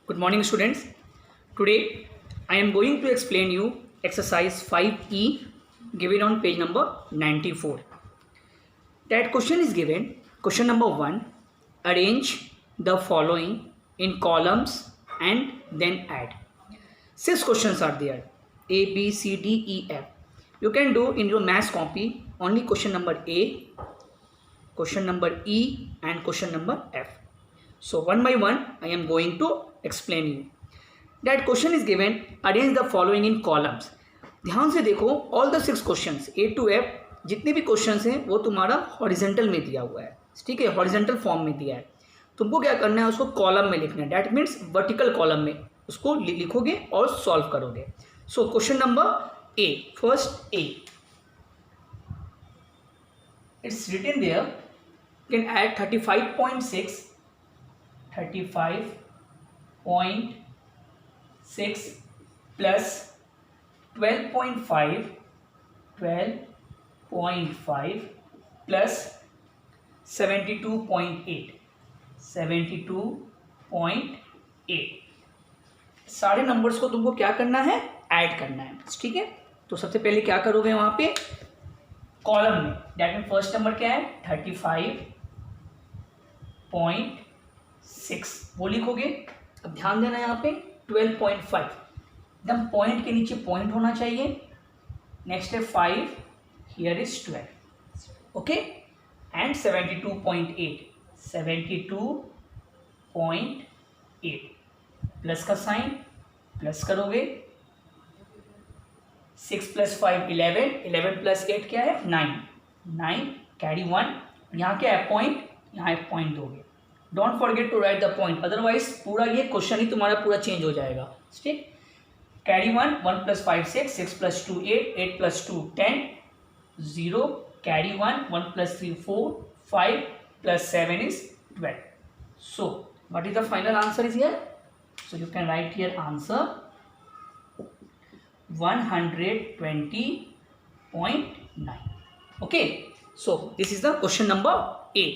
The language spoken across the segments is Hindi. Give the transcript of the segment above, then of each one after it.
Good morning students. Today I am going to explain you exercise 5E given on page number 94. That question is given. Question number 1. Arrange the following in columns and then add. 6 questions are there. A, B, C, D, E, F. You can do in your maths copy only question number A, question number E and question number F. So one by one I am going to explain you. That question is given. Arrange the following in columns. ध्यान से देखो, all the 6 questions A to F जितने भी क्वेश्चंस हैं वो तुम्हारा हॉरिजेंटल में दिया हुआ है, ठीक है, हॉरिजेंटल फॉर्म में दिया है. तुमको क्या करना है, उसको कॉलम में लिखना है. डैट मीन्स वर्टिकल कॉलम में उसको लिखोगे और सॉल्व करोगे. So question number A, first A, it's written there. Can add 35.6 plus 12.5 plus 72.8 सारे नंबर्स को तुमको क्या करना है, ऐड करना है. ठीक है, तो सबसे पहले क्या करोगे वहां पे कॉलम में. दैट मीन फर्स्ट नंबर क्या है 35.6 वो लिखोगे. अब ध्यान देना यहाँ पे 12.5 एकदम पॉइंट के नीचे पॉइंट होना चाहिए. नेक्स्ट है 5, here is 12. Okay, and 72.8 plus का साइन, प्लस करोगे. 6 + 5 11 + 8 क्या है 9 कैरी 1. यहाँ क्या है पॉइंट, यहाँ एक पॉइंट दोगे. Don't forget to write the point, otherwise पूरा ये क्वेश्चन ही तुम्हारा पूरा चेंज हो जाएगा. ठीक, carry 1 + 5 6 + 2 8 + 2 10 0 carry 1 + 3 4 5 + 7 is 12. So what is the final answer is here? So you can write here answer 120.9. Okay, so this is the question number A.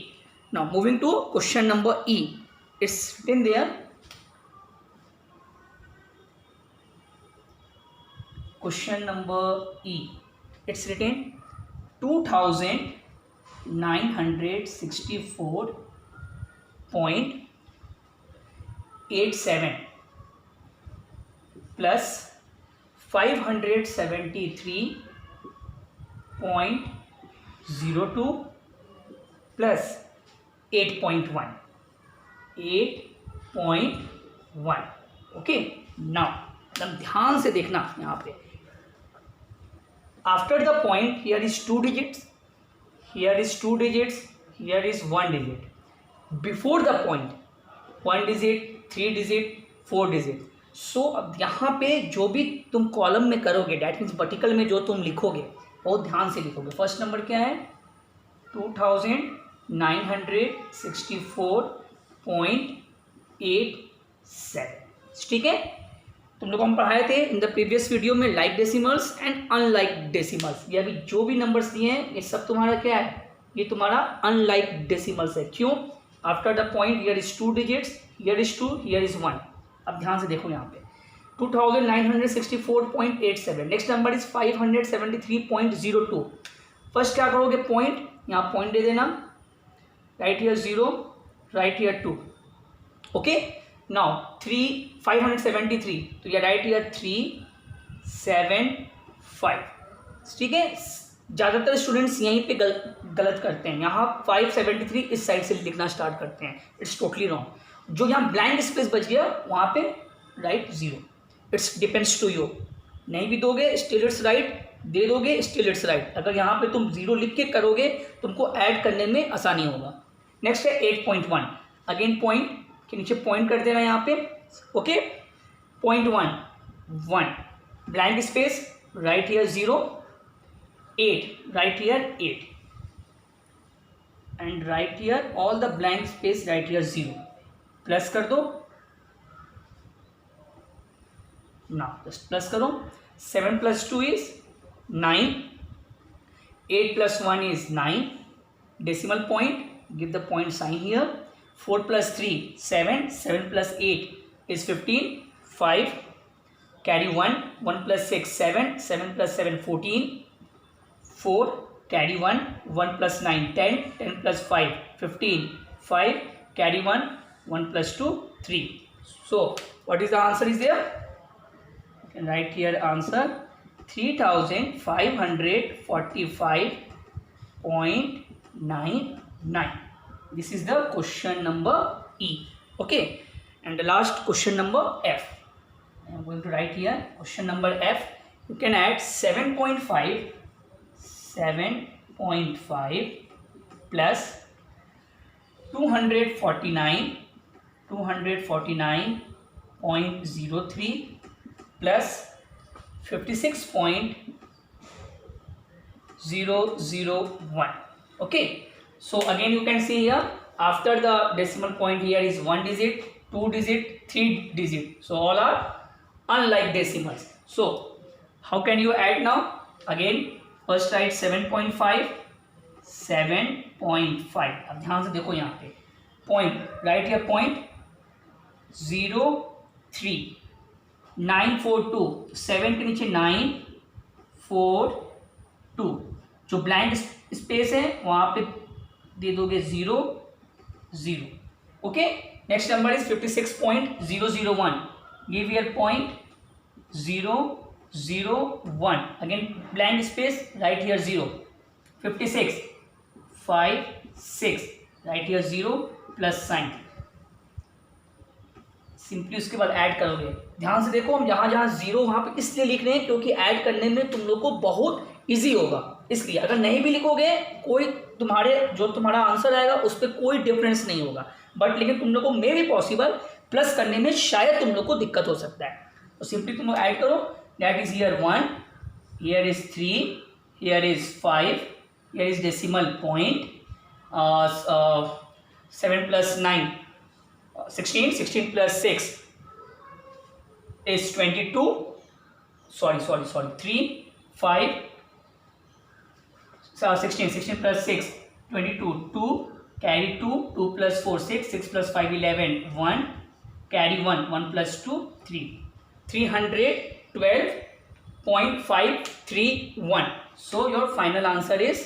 Now moving to question number E. It's written there. Question number E. It's written 2964.87 plus 573.02 plus 8.1. Okay, now एकदम ध्यान से देखना यहाँ पे. After the point here is 2 digits, here is 2 digits, here is 1 digit. Before the point 1 digit, 3 digit, 4 digit. सो अब यहाँ पे जो भी तुम कॉलम में करोगे, डैट मीन्स वर्टिकल में जो तुम लिखोगे बहुत ध्यान से लिखोगे. फर्स्ट नंबर क्या है 2964.87. ठीक है, तुम लोग हम पढ़ाए थे इन द प्रीवियस वीडियो में like decimals and unlike decimals. ये अभी जो भी नंबर्स दिए हैं ये सब तुम्हारा क्या है, ये तुम्हारा अनलाइक डेसिमल्स है. क्यों? After the point here is 2 digits, here is 2, here is 1. अब ध्यान से देखो यहाँ पे 2964.87. Next number is 573.02. फर्स्ट क्या करोगे पॉइंट, यहाँ पॉइंट दे देना. Right here 0, right here 2. Okay, now 573 तो ये राइट हियर 375. ठीक है, ज़्यादातर स्टूडेंट्स यहीं पे गलत करते हैं. यहाँ 573 इस साइड से लिखना स्टार्ट करते हैं. It's totally wrong. जो यहाँ ब्लैंक स्पेस बच गया वहाँ पे right 0. It's depends to you. नहीं भी दोगे स्टिल इट्स राइट, दे दोगे स्टिल इट्स राइट. अगर यहाँ पे तुम 0 लिख के करोगे तुमको ऐड करने में आसानी होगा. नेक्स्ट है 8.1. अगेन पॉइंट के नीचे पॉइंट कर देना यहाँ पे. Okay, point 1 blank space, right here 0, 8 right here 8 and right here all the blank space, right here 0. Plus कर दो ना, जस्ट प्लस करो. 7 + 2 is 9, 8 + 1 is 9. Decimal point, give the point sign here. 4 + 3 7, 7 + 8 is 15, 5, carry 1, 1 plus 6, 7, 7 plus 7, 14, 4, carry 1, 1 plus 9, 10, 10 plus 5, 15, 5, carry 1, 1 plus 2, 3. So, what is the answer is there? You can write here answer 3545.99. This is the question number E. Okay, and the last question number F. I am going to write here question number F. You can add 7.5 plus 249.03 plus 56.001. Okay, so again you can see here after the decimal point here is 1 digit, 2 digit, 3 digit, so all are unlike decimals. So how can you add now? Again first write 7.5. अब ध्यान से देखो यहाँ पे पॉइंट राइट हियर पॉइंट 0.3 942 7 के नीचे 942 जो ब्लैंक स्पेस है वहाँ पे दे दोगे 0 0. Okay, next number is 56.001. Give here point 001. Again blank space right here 0. 56 5 6 right here 0 plus sign. Simply उसके बाद ऐड करोगे. ध्यान से देखो हम जहाँ जहाँ 0 वहाँ पे इसलिए लिख रहे हैं क्योंकि ऐड करने में तुम लोग को बहुत इजी होगा. इसलिए अगर नहीं भी लिखोगे कोई तुम्हारा आंसर आएगा उस पर कोई डिफरेंस नहीं होगा. बट लेकिन तुम लोग को मे भी पॉसिबल प्लस करने में शायद तुम लोग को दिक्कत हो सकता है. तो सिंपली तुम लोग ऐड करो. That is here 1, here is 3, here is 5, here is decimal point 7 plus 9 16, 16 plus 6 is 22. Sorry 3 5 16 plus 6 22 2 carry 2 2 plus 4 6 6 plus 5 11 1 carry 1 1 plus 2 3 312.531. So your final answer is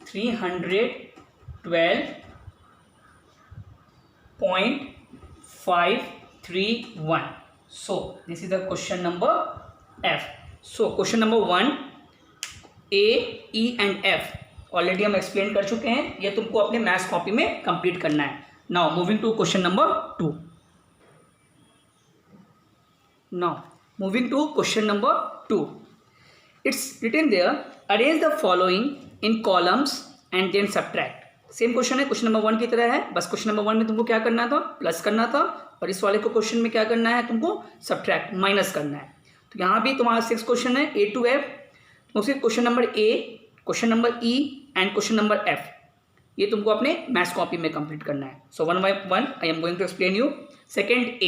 312.531. So this is the question number F. So question number 1 A, E and F already हम एक्सप्लेन कर चुके हैं. ये तुमको अपने मैथ्स कॉपी में कंप्लीट करना है. Now moving to question number 2. Now moving to question number 2. It's written there, arrange the following in columns and then subtract. Same question है, क्वेश्चन नंबर 1 की तरह है. बस क्वेश्चन नंबर 1 में तुमको क्या करना था? प्लस करना था. और इस वाले को क्वेश्चन में क्या करना है? तुमको सब्ट्रैक्ट माइनस करना है. तो यहाँ भी तुम्हारा 6 क्वेश्चन है A to F. उसके question number A, question number E and question number F ये तुमको अपने मैथ्स कॉपी में कंप्लीट करना है. So 1 by 1 I am going to explain you. Second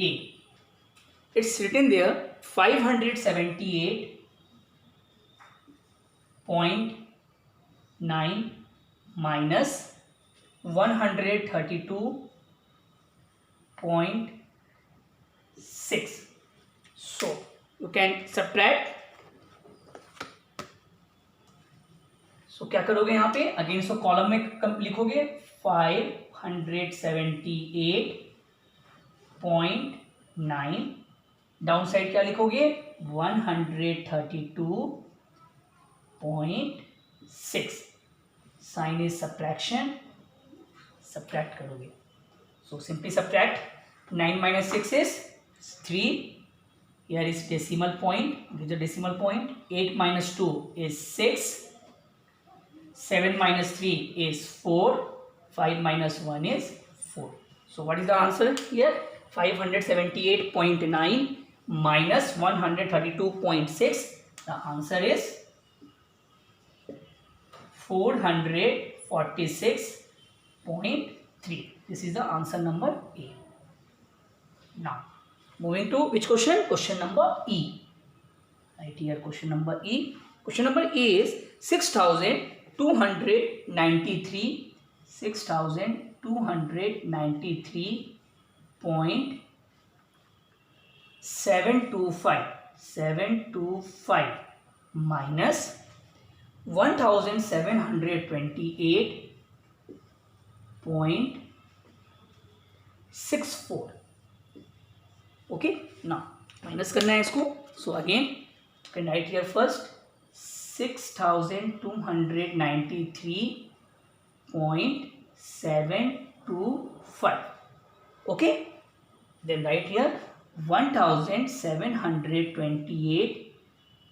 A. It's written there 578.9 minus 132.6. So you can subtract. So क्या करोगे यहाँ पे? अगेन इसको कॉलम में लिखोगे 578.9. डाउन साइड क्या लिखोगे? 132.6. Sign is subtraction. सब्ट्रैक्ट करोगे. So simply subtract. 9 minus 6 is 3. Here is decimal point. This is the decimal point. 8 minus 2 is 6. 7 minus 3 is 4. 5 minus 1 is 4. So what is the answer here? 578.9 minus 132.6. The answer is 446.3. This is the answer number A. Now moving to which question? Question number E. Right here question number E. Question number E is 6000 6,223,725 minus 1,728.64. Okay, ना माइनस करना है इसको. So again you can write here first 6,293.725. okay, then write here 1,728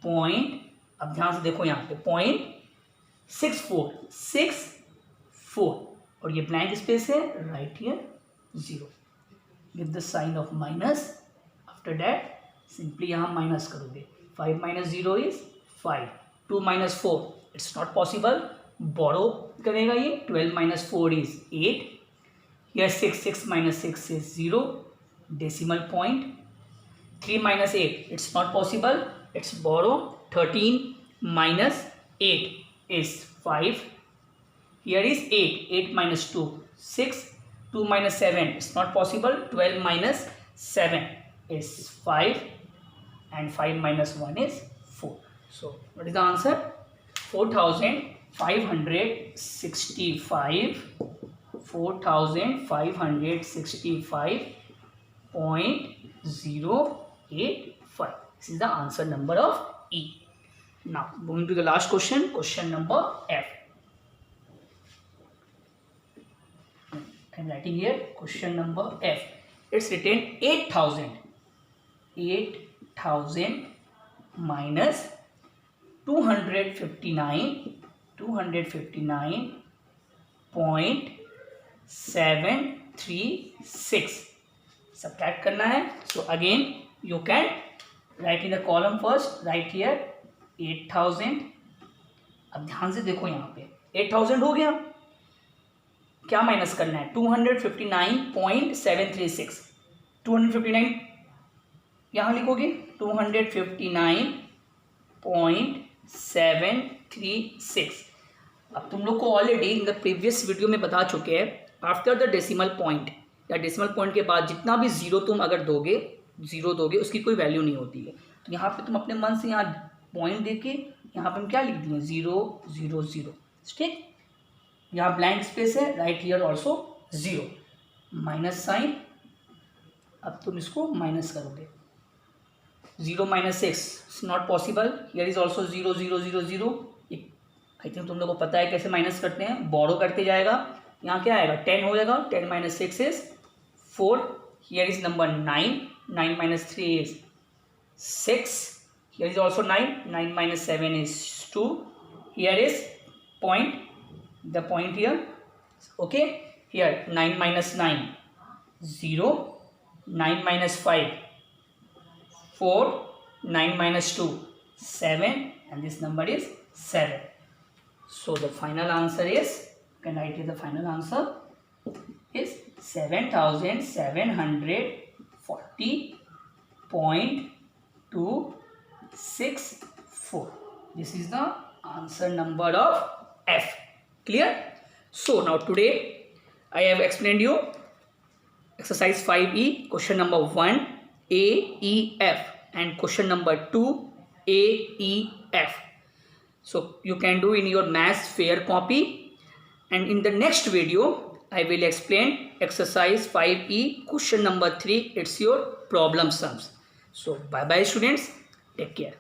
point, अब ध्यान से देखो यहाँ पे .64 और ये ब्लैंक स्पेस है. Right here 0, give the sign of minus. After that simply यहाँ माइनस करोगे. 5 minus 0 is 5. 2 minus 4 it's not possible. बोरो करेगा ये. 12 minus 4 is 8. Here 6 minus 6 is 0. Decimal point. 3 minus 8 it's not possible. It's borrow. 13 minus 8 is 5. Here is 8 minus 2 6. 2 minus 7 it's not possible. 12 minus 7 is 5. And 5 minus 1 is 4. So what is the answer? 4,565. 4,565.085. This is the answer number of E. Now moving to the last question. Question number F. I am writing here question number F. It's written 8,000 minus 259.736 subtract करना है. So again you can write in the column first. Write here 8,000. अब ध्यान से देखो यहाँ पे 8,000 हो गया. क्या माइनस करना है? 259.736. 259 यहाँ लिखोगे 259.736. अब तुम लोग को already in the previous video में बता चुके हैं. आफ्टर द डेसिमल पॉइंट या डेसिमल पॉइंट के बाद जितना भी जीरो तुम अगर दोगे, जीरो दोगे, उसकी कोई वैल्यू नहीं होती है. तो यहाँ पे तुम अपने मन से यहाँ पॉइंट दे के यहाँ पे हम क्या लिख दिए? 0 0 0. ठीक, यहाँ ब्लैंक स्पेस है. Right here also 0. Minus sign. अब तुम इसको माइनस करोगे. 0 minus 6 it's not possible. Here is also 0 0 0 0. I think तुम लोगों को पता है कैसे माइनस करते हैं. बोरो करते जाएगा. यहाँ क्या आएगा? 10 हो जाएगा. 10 minus 6 is 4. Here is number 9. 9 minus 3 is 6. Here is also 9. 9 minus 7 is 2. Here is point. The point here. Okay. Here 9 minus 9 0. 9 minus 5 4. 9 minus 2 7. And this number is 7. So the final answer is, you can write here the final answer is 7,740.264. This is the answer number of F. Clear? So now today I have explained you exercise 5E, question number 1 A, E, F, and question number 2 A, E, F. So you can do in your maths fair copy, and in the next video I will explain exercise 5E, question number 3. It's your problem sums. So bye bye students, take care.